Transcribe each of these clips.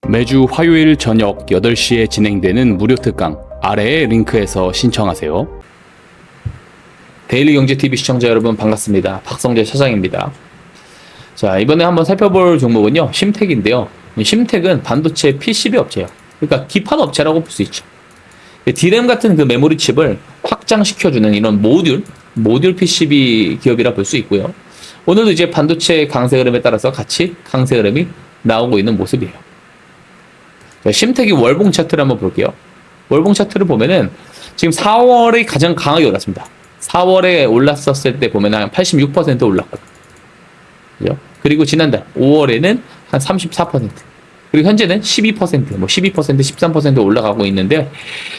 매주 화요일 저녁 8시에 진행되는 무료 특강 아래의 링크에서 신청하세요. 데일리경제TV 시청자 여러분 반갑습니다. 박성재 차장입니다. 자, 이번에 한번 살펴볼 종목은요, 심텍인데요. 심텍은 반도체 PCB 업체예요. 그러니까 기판 업체라고 볼 수 있죠. D램 같은 그 메모리 칩을 확장시켜주는 이런 모듈 PCB 기업이라 볼 수 있고요. 오늘도 이제 반도체 강세 흐름에 따라서 같이 강세 흐름이 나오고 있는 모습이에요. 자, 심텍이 월봉 차트를 한번 볼게요. 월봉 차트를 보면은 지금 4월에 가장 강하게 올랐습니다. 4월에 올랐었을 때 보면 한 86% 올랐거든요. 그죠? 그리고 지난달 5월에는 한 34%. 그리고 현재는 12%, 13% 올라가고 있는데,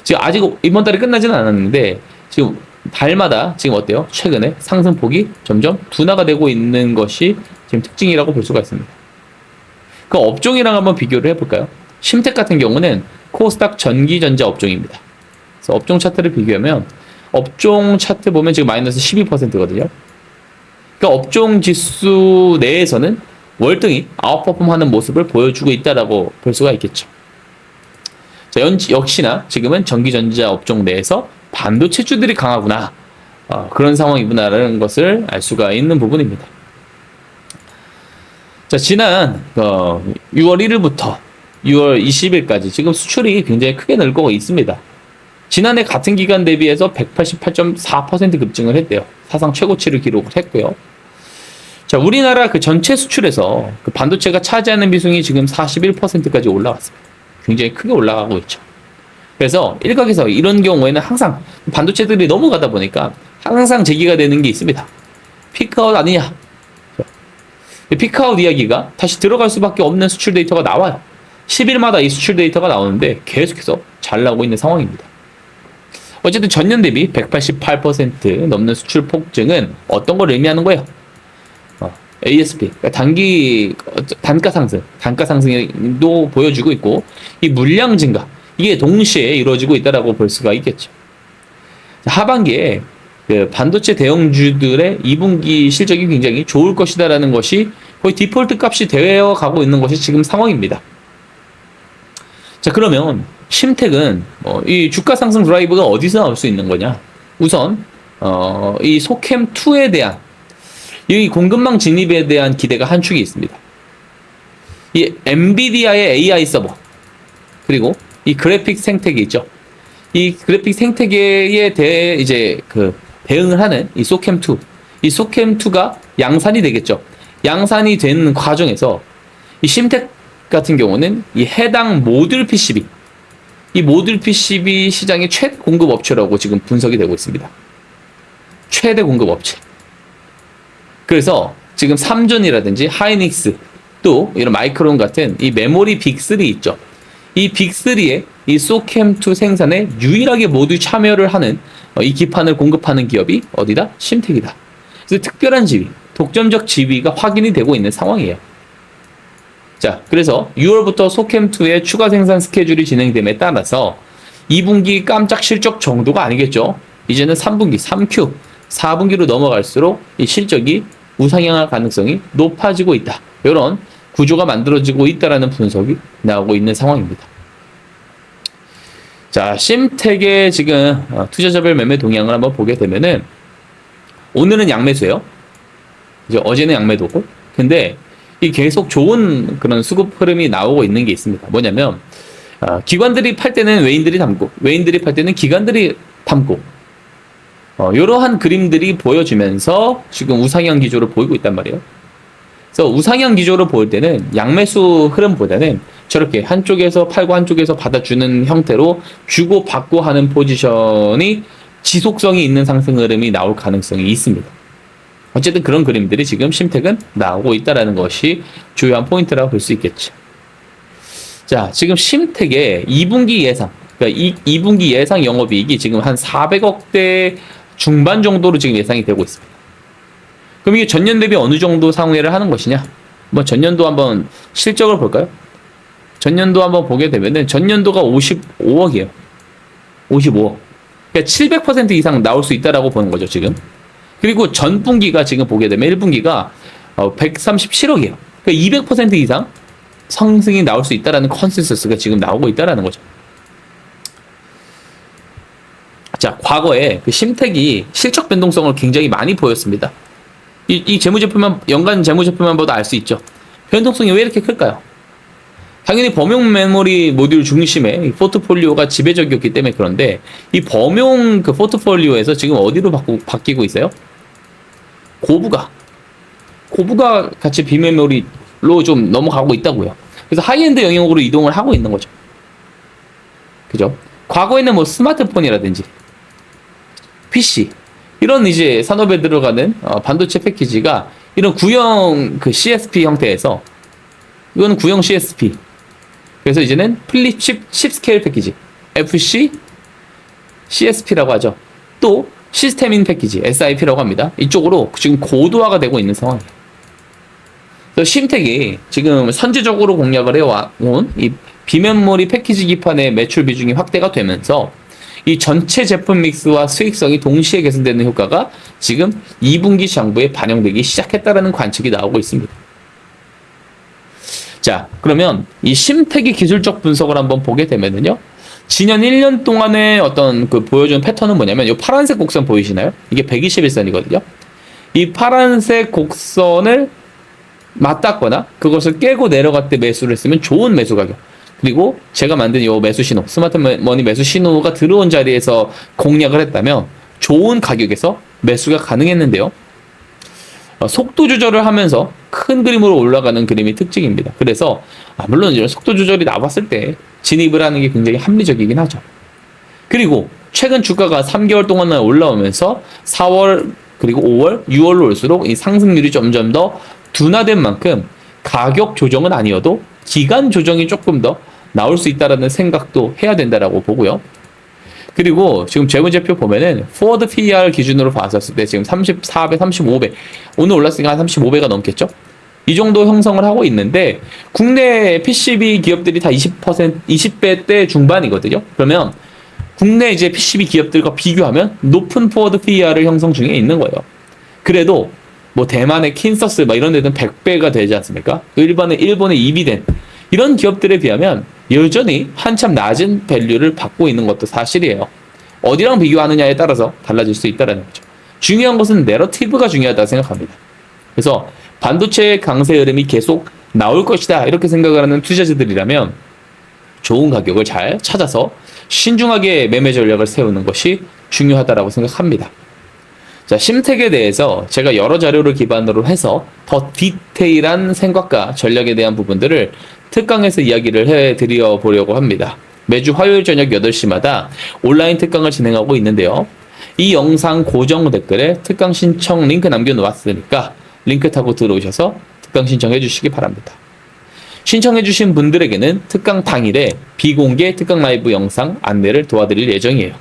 지금 아직 이번 달이 끝나지는 않았는데, 지금 달마다 지금 어때요? 최근에 상승폭이 점점 둔화가 되고 있는 것이 지금 특징이라고 볼 수가 있습니다. 그 업종이랑 한번 비교를 해볼까요? 심텍 같은 경우는 코스닥 전기전자 업종입니다. 그래서 업종 차트를 비교하면, 업종 차트 보면 지금 마이너스 12%거든요. 그러니까 업종 지수 내에서는 월등히 아웃퍼폼하는 모습을 보여주고 있다라고 볼 수가 있겠죠. 자, 역시나 지금은 전기전자 업종 내에서 반도체주들이 강하구나, 그런 상황이구나라는 것을 알 수가 있는 부분입니다. 자, 지난 6월 1일부터 6월 20일까지 지금 수출이 굉장히 크게 늘고 있습니다. 지난해 같은 기간 대비해서 188.4% 급증을 했대요. 사상 최고치를 기록을 했고요. 자, 우리나라 그 전체 수출에서 그 반도체가 차지하는 비중이 지금 41%까지 올라왔습니다. 굉장히 크게 올라가고 있죠. 그래서 일각에서 이런 경우에는 항상 반도체들이 넘어가다 보니까 항상 제기가 되는 게 있습니다. 피크아웃 아니냐. 피크아웃 이야기가 다시 들어갈 수밖에 없는 수출 데이터가 나와요. 10일마다 이 수출 데이터가 나오는데 계속해서 잘 나오고 있는 상황입니다. 어쨌든 전년 대비 188% 넘는 수출 폭증은 어떤 걸 의미하는 거예요? ASP, 그러니까 단가 상승도 보여주고 있고, 이 물량 증가, 이게 동시에 이루어지고 있다라고 볼 수가 있겠죠. 하반기에 그 반도체 대형주들의 2분기 실적이 굉장히 좋을 것이다라는 것이 거의 디폴트 값이 되어 가고 있는 것이 지금 상황입니다. 자, 그러면 심텍은 이 주가 상승 드라이브가 어디서 나올 수 있는 거냐? 우선 이 소캠2에 대한 이 공급망 진입에 대한 기대가 한 축이 있습니다. 이 엔비디아의 AI 서버, 그리고 이 그래픽 생태계 있죠. 이 그래픽 생태계에 대해 이제 대응을 하는 이 소캠2, 이 소캠2가 양산이 되겠죠. 양산이 된 과정에서 이 심텍 같은 경우는 이 해당 모듈 PCB, 이 모듈 PCB 시장의 최대 공급 업체라고 지금 분석이 되고 있습니다. 최대 공급 업체. 그래서 지금 삼전이라든지 하이닉스, 또 이런 마이크론 같은 이 메모리 빅3 있죠. 이 빅3의 이 소캠2 생산에 유일하게 모두 참여를 하는 이 기판을 공급하는 기업이 어디다? 심텍이다. 그래서 특별한 지위, 독점적 지위가 확인이 되고 있는 상황이에요. 자, 그래서 6월부터 소캠2의 추가 생산 스케줄이 진행됨에 따라서 2분기 깜짝 실적 정도가 아니겠죠. 이제는 3분기, 3Q, 4분기로 넘어갈수록 이 실적이 우상향할 가능성이 높아지고 있다. 이런 구조가 만들어지고 있다라는 분석이 나오고 있는 상황입니다. 자, 심텍의 지금 투자자별 매매 동향을 한번 보게 되면은, 오늘은 양매수예요. 이제 어제는 양매도고, 근데 이 계속 좋은 그런 수급 흐름이 나오고 있는 게 있습니다. 뭐냐면 기관들이 팔 때는 외인들이 담고, 외인들이 팔 때는 기관들이 담고, 이러한 그림들이 보여지면서 지금 우상향 기조를 보이고 있단 말이에요. 그래서 우상향 기조를 보일 때는 양매수 흐름보다는 저렇게 한쪽에서 팔고 한쪽에서 받아주는 형태로 주고 받고 하는 포지션이 지속성이 있는 상승 흐름이 나올 가능성이 있습니다. 어쨌든 그런 그림들이 지금 심텍은 나오고 있다는 것이 주요한 포인트라고 볼 수 있겠죠. 자, 지금 심텍의 2분기 예상, 그러니까 2분기 예상 영업이익이 지금 한 400억대 중반 정도로 지금 예상이 되고 있습니다. 그럼 이게 전년 대비 어느 정도 상회를 하는 것이냐? 뭐 전년도 한번 실적을 볼까요? 전년도 한번 보게 되면은 전년도가 55억이에요. 55억. 그러니까 700% 이상 나올 수 있다라고 보는 거죠, 지금. 그리고 전분기가 지금 보게 되면 1분기가 137억이에요. 그러니까 200% 이상 상승이 나올 수 있다라는 컨센서스가 지금 나오고 있다라는 거죠. 자, 과거에 그 심택이 실적 변동성을 굉장히 많이 보였습니다. 이 재무제표만, 연간 재무제표만 봐도 알 수 있죠. 변동성이 왜 이렇게 클까요? 당연히 범용 메모리 모듈 중심의 이 포트폴리오가 지배적이었기 때문에 그런데, 이 범용 그 포트폴리오에서 지금 어디로 바뀌고 있어요? 고부가 같이 비메모리로 좀 넘어가고 있다고요. 그래서 하이엔드 영역으로 이동을 하고 있는 거죠. 그죠? 과거에는 뭐 스마트폰이라든지 PC 이런 이제 산업에 들어가는 반도체 패키지가 이런 구형 그 CSP 형태에서, 이거는 구형 CSP, 그래서 이제는 플립 칩 스케일 패키지 FC CSP라고 하죠. 또 시스템인 패키지 SIP라고 합니다. 이쪽으로 지금 고도화가 되고 있는 상황이에요. 그래서 심택이 지금 선제적으로 공략을 해온 이 비메모리 패키지 기판의 매출 비중이 확대가 되면서 이 전체 제품 믹스와 수익성이 동시에 개선되는 효과가 지금 2분기 장부에 반영되기 시작했다라는 관측이 나오고 있습니다. 자, 그러면 이 심택의 기술적 분석을 한번 보게 되면요, 지난 1년 동안의 어떤 그 보여준 패턴은 뭐냐면, 이 파란색 곡선 보이시나요? 이게 121선이거든요. 이 파란색 곡선을 맞닿거나 그것을 깨고 내려갈 때 매수를 했으면 좋은 매수 가격. 그리고 제가 만든 이 매수 신호, 스마트 머니 매수 신호가 들어온 자리에서 공략을 했다면 좋은 가격에서 매수가 가능했는데요. 속도 조절을 하면서 큰 그림으로 올라가는 그림이 특징입니다. 그래서 물론 이런 속도 조절이 나왔을 때 진입을 하는 게 굉장히 합리적이긴 하죠. 그리고 최근 주가가 3개월 동안 올라오면서 4월 그리고 5월, 6월로 올수록 이 상승률이 점점 더 둔화된 만큼 가격 조정은 아니어도 기간 조정이 조금 더 나올 수 있다라는 생각도 해야 된다라고 보고요. 그리고 지금 재무제표 보면은 포워드 PER 기준으로 봤었을 때 지금 34배, 35배, 오늘 올랐으니까 한 35배가 넘겠죠? 이 정도 형성을 하고 있는데, 국내 PCB 기업들이 다 20배대 중반이거든요. 그러면 국내 이제 PCB 기업들과 비교하면 높은 포워드 PER을 형성 중에 있는 거예요. 그래도 뭐 대만의 킨서스 막 이런 데는 100배가 되지 않습니까? 일본의 EB된 이런 기업들에 비하면 여전히 한참 낮은 밸류를 받고 있는 것도 사실이에요. 어디랑 비교하느냐에 따라서 달라질 수 있다는 거죠. 중요한 것은 내러티브가 중요하다고 생각합니다. 그래서 반도체의 강세 흐름이 계속 나올 것이다 이렇게 생각을 하는 투자자들이라면 좋은 가격을 잘 찾아서 신중하게 매매 전략을 세우는 것이 중요하다고 생각합니다. 자, 심택에 대해서 제가 여러 자료를 기반으로 해서 더 디테일한 생각과 전략에 대한 부분들을 특강에서 이야기를 해드려 보려고 합니다. 매주 화요일 저녁 8시마다 온라인 특강을 진행하고 있는데요. 이 영상 고정 댓글에 특강 신청 링크 남겨놓았으니까 링크 타고 들어오셔서 특강 신청해 주시기 바랍니다. 신청해 주신 분들에게는 특강 당일에 비공개 특강 라이브 영상 안내를 도와드릴 예정이에요.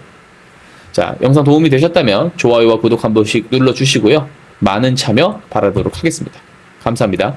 자, 영상 도움이 되셨다면 좋아요와 구독 한 번씩 눌러주시고요. 많은 참여 바라도록 하겠습니다. 감사합니다.